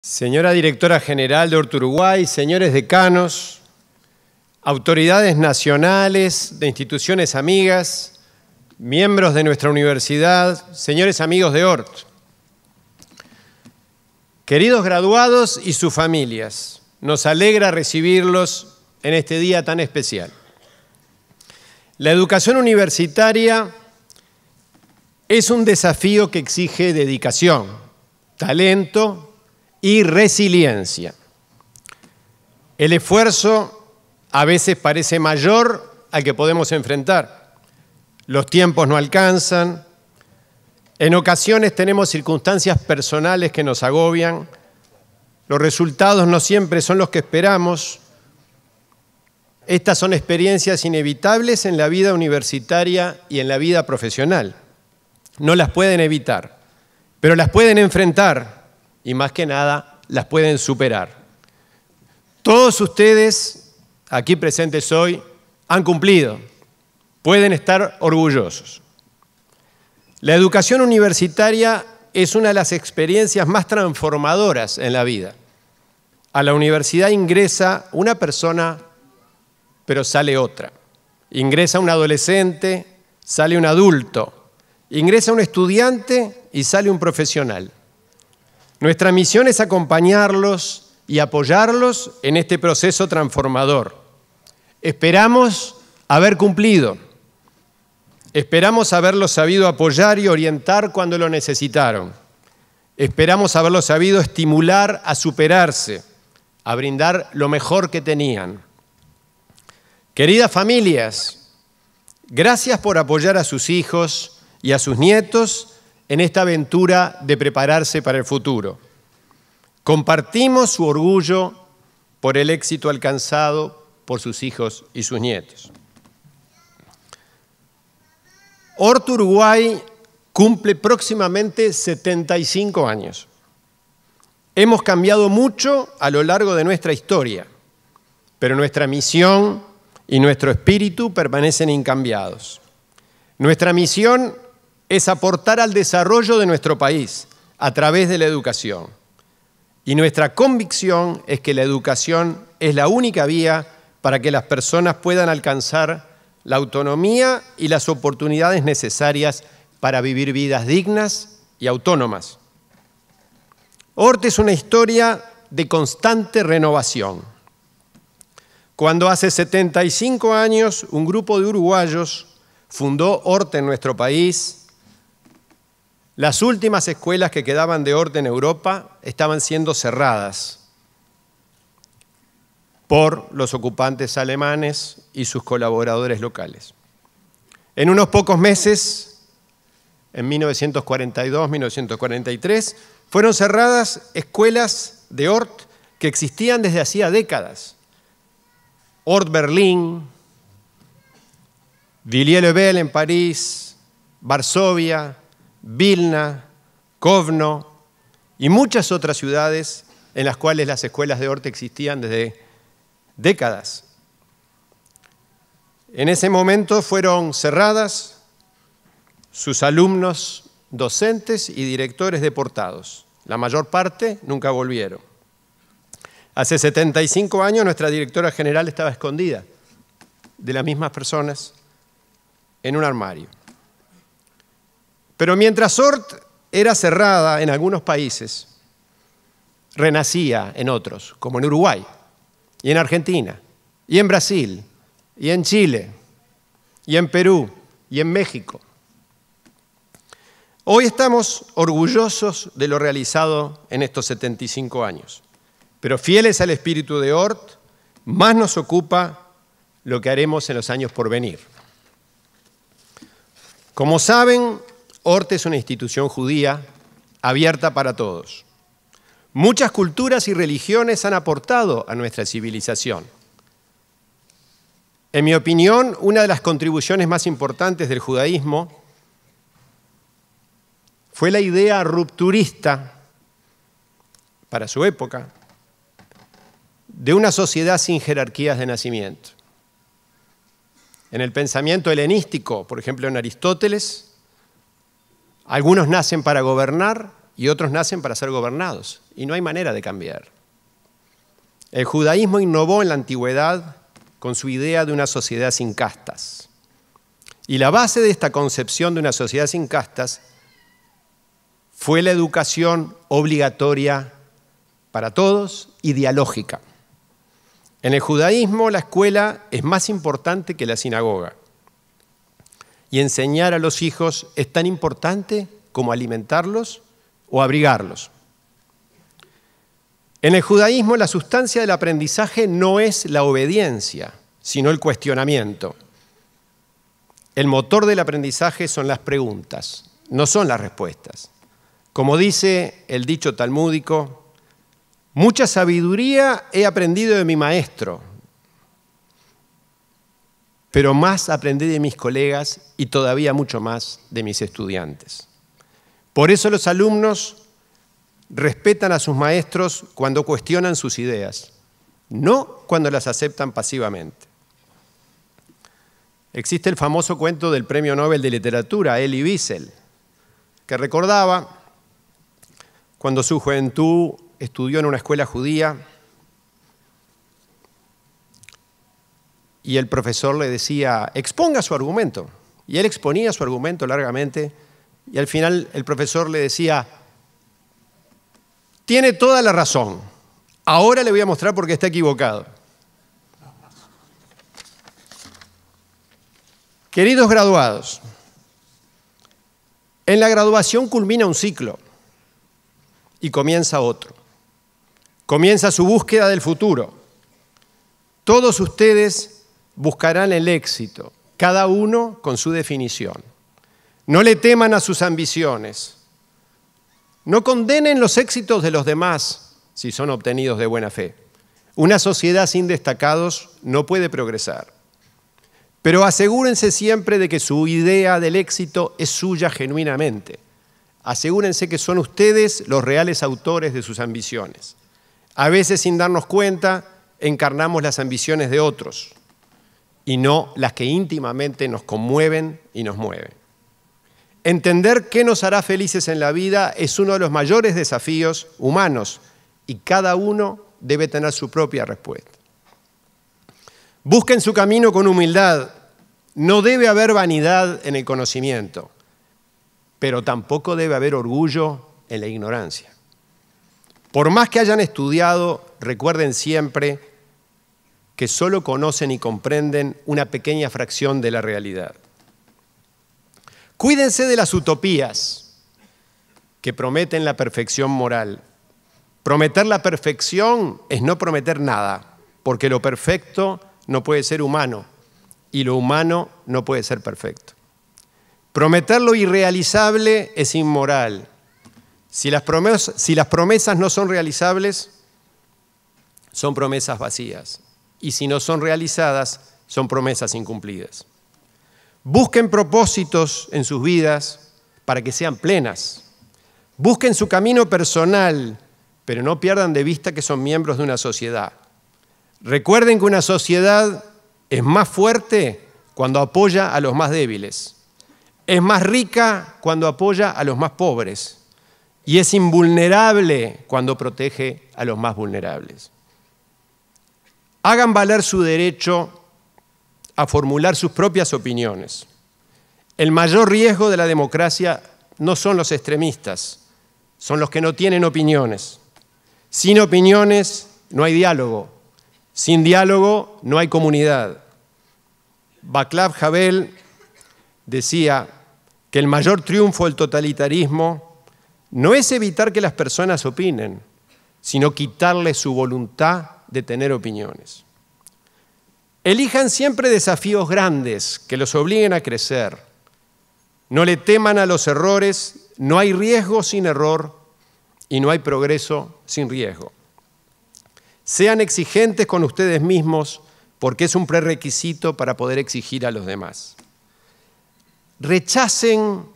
Señora Directora General de Hort Uruguay, señores decanos, autoridades nacionales de instituciones amigas, miembros de nuestra universidad, señores amigos de Hort, queridos graduados y sus familias, nos alegra recibirlos en este día tan especial. La educación universitaria es un desafío que exige dedicación, talento y resiliencia. El esfuerzo a veces parece mayor al que podemos enfrentar. Los tiempos no alcanzan. En ocasiones tenemos circunstancias personales que nos agobian. Los resultados no siempre son los que esperamos. Estas son experiencias inevitables en la vida universitaria y en la vida profesional. No las pueden evitar, pero las pueden enfrentar y más que nada las pueden superar. Todos ustedes aquí presentes hoy han cumplido, pueden estar orgullosos. La educación universitaria es una de las experiencias más transformadoras en la vida. A la universidad ingresa una persona, pero sale otra. Ingresa un adolescente, sale un adulto. Ingresa un estudiante y sale un profesional. Nuestra misión es acompañarlos y apoyarlos en este proceso transformador. Esperamos haber cumplido. Esperamos haberlos sabido apoyar y orientar cuando lo necesitaron. Esperamos haberlos sabido estimular a superarse, a brindar lo mejor que tenían. Queridas familias, gracias por apoyar a sus hijos y a sus nietos en esta aventura de prepararse para el futuro. Compartimos su orgullo por el éxito alcanzado por sus hijos y sus nietos. Hort Uruguay cumple próximamente 75 años. Hemos cambiado mucho a lo largo de nuestra historia, pero nuestra misión y nuestro espíritu permanecen incambiados. Nuestra misión es aportar al desarrollo de nuestro país a través de la educación. Y nuestra convicción es que la educación es la única vía para que las personas puedan alcanzar la autonomía y las oportunidades necesarias para vivir vidas dignas y autónomas. Hort es una historia de constante renovación. Cuando hace 75 años un grupo de uruguayos fundó Hort en nuestro país, las últimas escuelas que quedaban de Hort en Europa estaban siendo cerradas por los ocupantes alemanes y sus colaboradores locales. En unos pocos meses, en 1942-1943, fueron cerradas escuelas de Hort que existían desde hacía décadas. Hort Berlín, Villiers-le-Bel en París, Varsovia, Vilna, Kovno y muchas otras ciudades en las cuales las escuelas de Hort existían desde décadas. En ese momento fueron cerradas, sus alumnos, docentes y directores deportados. La mayor parte nunca volvieron. Hace 75 años nuestra directora general estaba escondida de las mismas personas en un armario. Pero mientras Hort era cerrada en algunos países, renacía en otros, como en Uruguay, y en Argentina, y en Brasil, y en Chile, y en Perú, y en México. Hoy estamos orgullosos de lo realizado en estos 75 años, pero fieles al espíritu de Hort, más nos ocupa lo que haremos en los años por venir. Como saben, Hort es una institución judía abierta para todos. Muchas culturas y religiones han aportado a nuestra civilización. En mi opinión, una de las contribuciones más importantes del judaísmo fue la idea rupturista, para su época, de una sociedad sin jerarquías de nacimiento. En el pensamiento helenístico, por ejemplo en Aristóteles, algunos nacen para gobernar y otros nacen para ser gobernados, y no hay manera de cambiar. El judaísmo innovó en la antigüedad con su idea de una sociedad sin castas. Y la base de esta concepción de una sociedad sin castas fue la educación obligatoria para todos y dialógica. En el judaísmo la escuela es más importante que la sinagoga. Y enseñar a los hijos es tan importante como alimentarlos o abrigarlos. En el judaísmo la sustancia del aprendizaje no es la obediencia, sino el cuestionamiento. El motor del aprendizaje son las preguntas, no son las respuestas. Como dice el dicho talmúdico, mucha sabiduría he aprendido de mi maestro, pero más aprendí de mis colegas y todavía mucho más de mis estudiantes. Por eso los alumnos respetan a sus maestros cuando cuestionan sus ideas, no cuando las aceptan pasivamente. Existe el famoso cuento del Premio Nobel de Literatura, Elie Wiesel, que recordaba cuando su juventud estudió en una escuela judía y el profesor le decía, exponga su argumento. Y él exponía su argumento largamente y al final el profesor le decía, tiene toda la razón, ahora le voy a mostrar por qué está equivocado. Queridos graduados, en la graduación culmina un ciclo y comienza otro. Comienza su búsqueda del futuro. Todos ustedes buscarán el éxito, cada uno con su definición. No le teman a sus ambiciones. No condenen los éxitos de los demás si son obtenidos de buena fe. Una sociedad sin destacados no puede progresar. Pero asegúrense siempre de que su idea del éxito es suya genuinamente. Asegúrense que son ustedes los reales autores de sus ambiciones. A veces, sin darnos cuenta, encarnamos las ambiciones de otros y no las que íntimamente nos conmueven y nos mueven. Entender qué nos hará felices en la vida es uno de los mayores desafíos humanos y cada uno debe tener su propia respuesta. Busquen su camino con humildad. No debe haber vanidad en el conocimiento, pero tampoco debe haber orgullo en la ignorancia. Por más que hayan estudiado, recuerden siempre que solo conocen y comprenden una pequeña fracción de la realidad. Cuídense de las utopías que prometen la perfección moral. Prometer la perfección es no prometer nada, porque lo perfecto no puede ser humano y lo humano no puede ser perfecto. Prometer lo irrealizable es inmoral. Si las promesas no son realizables, son promesas vacías. Y si no son realizadas, son promesas incumplidas. Busquen propósitos en sus vidas para que sean plenas. Busquen su camino personal, pero no pierdan de vista que son miembros de una sociedad. Recuerden que una sociedad es más fuerte cuando apoya a los más débiles. Es más rica cuando apoya a los más pobres. Y es invulnerable cuando protege a los más vulnerables. Hagan valer su derecho a formular sus propias opiniones. El mayor riesgo de la democracia no son los extremistas, son los que no tienen opiniones. Sin opiniones no hay diálogo. Sin diálogo no hay comunidad. Václav Havel decía que el mayor triunfo del totalitarismo no es evitar que las personas opinen, sino quitarles su voluntad de tener opiniones. Elijan siempre desafíos grandes que los obliguen a crecer. No le teman a los errores, no hay riesgo sin error y no hay progreso sin riesgo. Sean exigentes con ustedes mismos porque es un prerequisito para poder exigir a los demás. Rechacen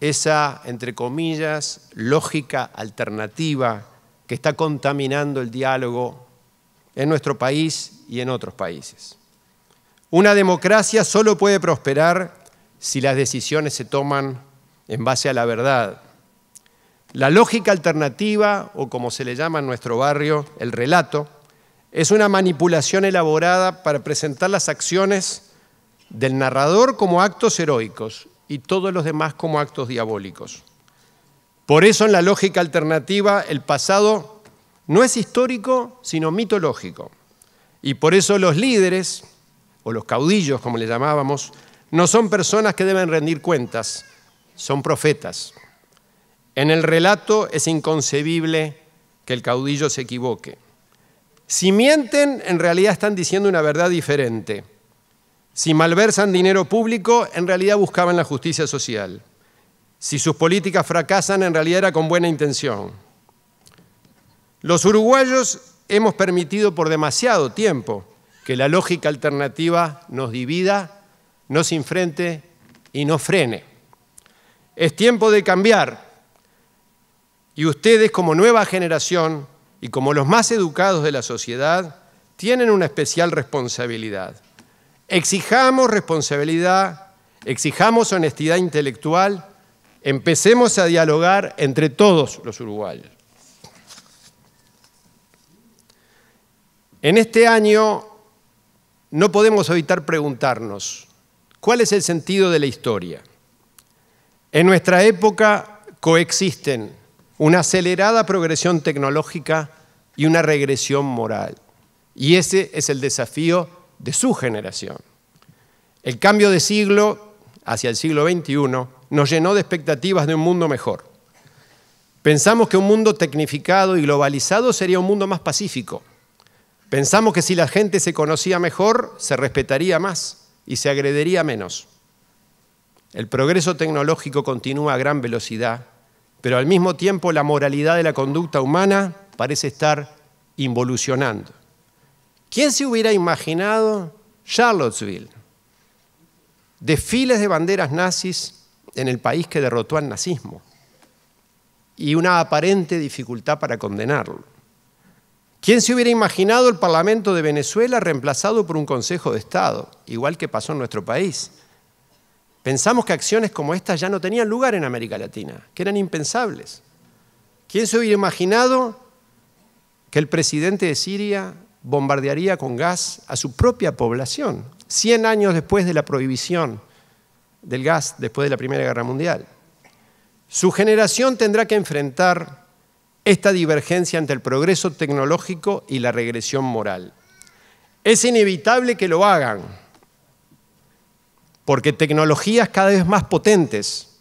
esa, entre comillas, lógica alternativa que está contaminando el diálogo en nuestro país y en otros países. Una democracia solo puede prosperar si las decisiones se toman en base a la verdad La lógica alternativa, o como se le llama en nuestro barrio, el relato, es una manipulación elaborada para presentar las acciones del narrador como actos heroicos y todos los demás como actos diabólicos. Por eso en la lógica alternativa el pasado no es histórico, sino mitológico. Y por eso los líderes, o los caudillos como le llamábamos, no son personas que deben rendir cuentas, son profetas. En el relato es inconcebible que el caudillo se equivoque. Si mienten, en realidad están diciendo una verdad diferente. Si malversan dinero público, en realidad buscaban la justicia social. Si sus políticas fracasan, en realidad era con buena intención. Los uruguayos hemos permitido por demasiado tiempo que la lógica alternativa nos divida, nos enfrente y nos frene. Es tiempo de cambiar. Y ustedes, como nueva generación y como los más educados de la sociedad, tienen una especial responsabilidad. Exijamos responsabilidad, exijamos honestidad intelectual, empecemos a dialogar entre todos los uruguayos. En este año no podemos evitar preguntarnos, ¿cuál es el sentido de la historia? En nuestra época coexisten una acelerada progresión tecnológica y una regresión moral. Y ese es el desafío de su generación. El cambio de siglo hacia el siglo XXI nos llenó de expectativas de un mundo mejor. Pensamos que un mundo tecnificado y globalizado sería un mundo más pacífico. Pensamos que si la gente se conocía mejor, se respetaría más y se agrediría menos. El progreso tecnológico continúa a gran velocidad, pero al mismo tiempo la moralidad de la conducta humana parece estar involucionando. ¿Quién se hubiera imaginado Charlottesville? Desfiles de banderas nazis en el país que derrotó al nazismo y una aparente dificultad para condenarlo. ¿Quién se hubiera imaginado el Parlamento de Venezuela reemplazado por un Consejo de Estado, igual que pasó en nuestro país? Pensamos que acciones como estas ya no tenían lugar en América Latina, que eran impensables. ¿Quién se hubiera imaginado que el presidente de Siria bombardearía con gas a su propia población, 100 años después de la prohibición del gas, después de la Primera Guerra Mundial? Su generación tendrá que enfrentar esta divergencia entre el progreso tecnológico y la regresión moral. Es inevitable que lo hagan, porque tecnologías cada vez más potentes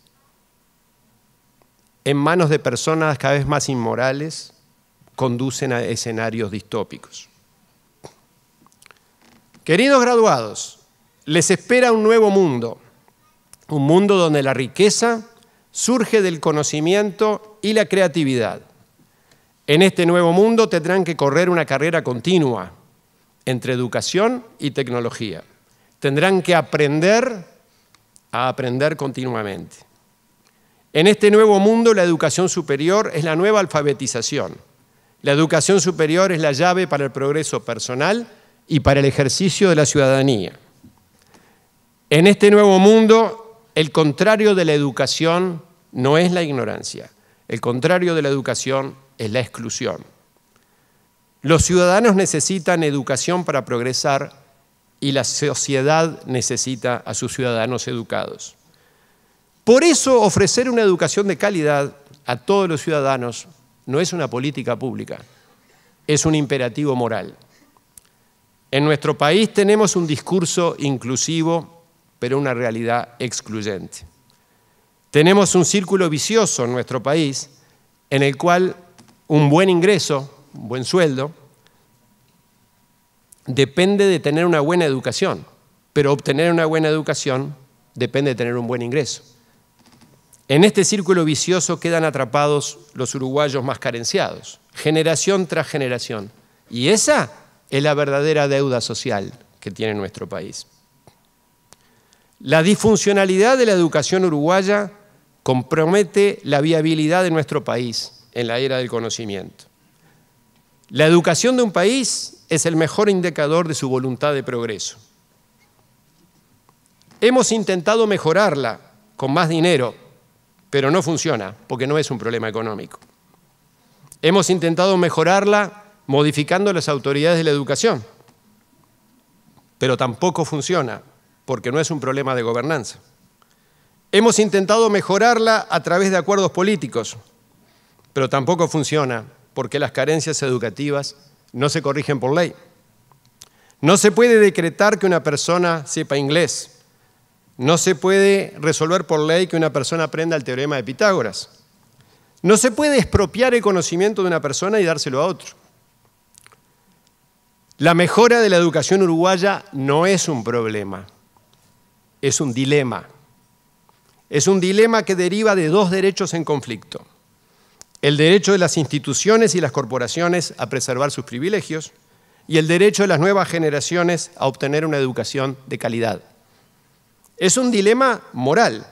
en manos de personas cada vez más inmorales conducen a escenarios distópicos. Queridos graduados, les espera un nuevo mundo, un mundo donde la riqueza surge del conocimiento y la creatividad. En este nuevo mundo tendrán que correr una carrera continua entre educación y tecnología. Tendrán que aprender a aprender continuamente. En este nuevo mundo la educación superior es la nueva alfabetización. La educación superior es la llave para el progreso personal y para el ejercicio de la ciudadanía. En este nuevo mundo, el contrario de la educación no es la ignorancia. El contrario de la educación es la exclusión. Los ciudadanos necesitan educación para progresar y la sociedad necesita a sus ciudadanos educados. Por eso, ofrecer una educación de calidad a todos los ciudadanos no es una política pública, es un imperativo moral. En nuestro país tenemos un discurso inclusivo, pero una realidad excluyente. Tenemos un círculo vicioso en nuestro país en el cual un buen ingreso, un buen sueldo, depende de tener una buena educación, pero obtener una buena educación depende de tener un buen ingreso. En este círculo vicioso quedan atrapados los uruguayos más carenciados, generación tras generación. Y esa es la verdadera deuda social que tiene nuestro país. La disfuncionalidad de la educación uruguaya compromete la viabilidad de nuestro país en la era del conocimiento. La educación de un país es el mejor indicador de su voluntad de progreso. Hemos intentado mejorarla con más dinero, pero no funciona, porque no es un problema económico. Hemos intentado mejorarla modificando las autoridades de la educación, pero tampoco funciona, porque no es un problema de gobernanza. Hemos intentado mejorarla a través de acuerdos políticos, pero tampoco funciona, porque las carencias educativas no se corrigen por ley. No se puede decretar que una persona sepa inglés. No se puede resolver por ley que una persona aprenda el teorema de Pitágoras. No se puede expropiar el conocimiento de una persona y dárselo a otro. La mejora de la educación uruguaya no es un problema, es un dilema. Es un dilema que deriva de dos derechos en conflicto. El derecho de las instituciones y las corporaciones a preservar sus privilegios y el derecho de las nuevas generaciones a obtener una educación de calidad. Es un dilema moral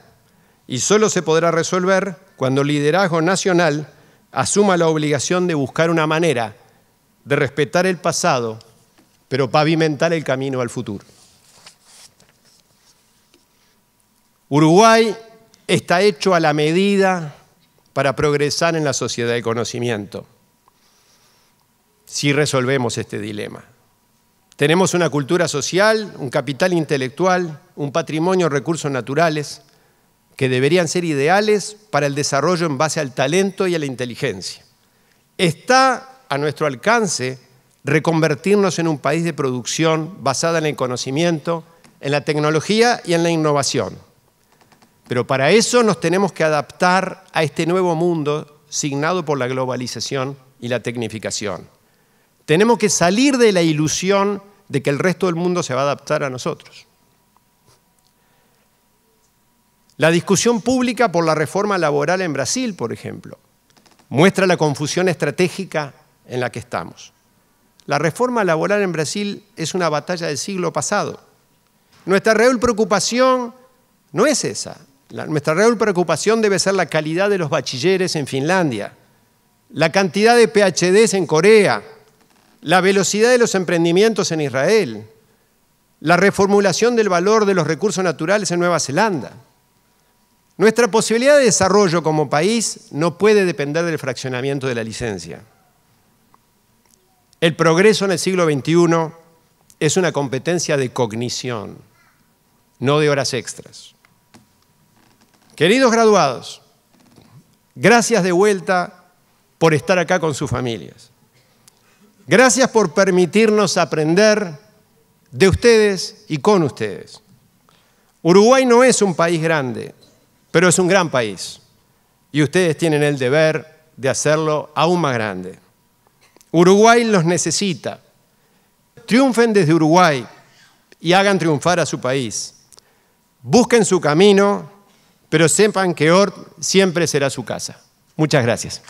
y solo se podrá resolver cuando el liderazgo nacional asuma la obligación de buscar una manera de respetar el pasado, pero pavimentar el camino al futuro. Uruguay está hecho a la medida para progresar en la sociedad del conocimiento, si resolvemos este dilema. Tenemos una cultura social, un capital intelectual, un patrimonio de recursos naturales que deberían ser ideales para el desarrollo en base al talento y a la inteligencia. Está a nuestro alcance reconvertirnos en un país de producción basada en el conocimiento, en la tecnología y en la innovación. Pero para eso nos tenemos que adaptar a este nuevo mundo signado por la globalización y la tecnificación. Tenemos que salir de la ilusión de que el resto del mundo se va a adaptar a nosotros. La discusión pública por la reforma laboral en Brasil, por ejemplo, muestra la confusión estratégica en la que estamos. La reforma laboral en Brasil es una batalla del siglo pasado. Nuestra real preocupación no es esa. Nuestra real preocupación debe ser la calidad de los bachilleres en Finlandia, la cantidad de PhDs en Corea, la velocidad de los emprendimientos en Israel, la reformulación del valor de los recursos naturales en Nueva Zelanda. Nuestra posibilidad de desarrollo como país no puede depender del fraccionamiento de la licencia. El progreso en el siglo XXI es una competencia de cognición, no de horas extras. Queridos graduados, gracias de vuelta por estar acá con sus familias. Gracias por permitirnos aprender de ustedes y con ustedes. Uruguay no es un país grande, pero es un gran país. Y ustedes tienen el deber de hacerlo aún más grande. Uruguay los necesita. Triunfen desde Uruguay y hagan triunfar a su país. Busquen su camino, pero sepan que ORT siempre será su casa. Muchas gracias.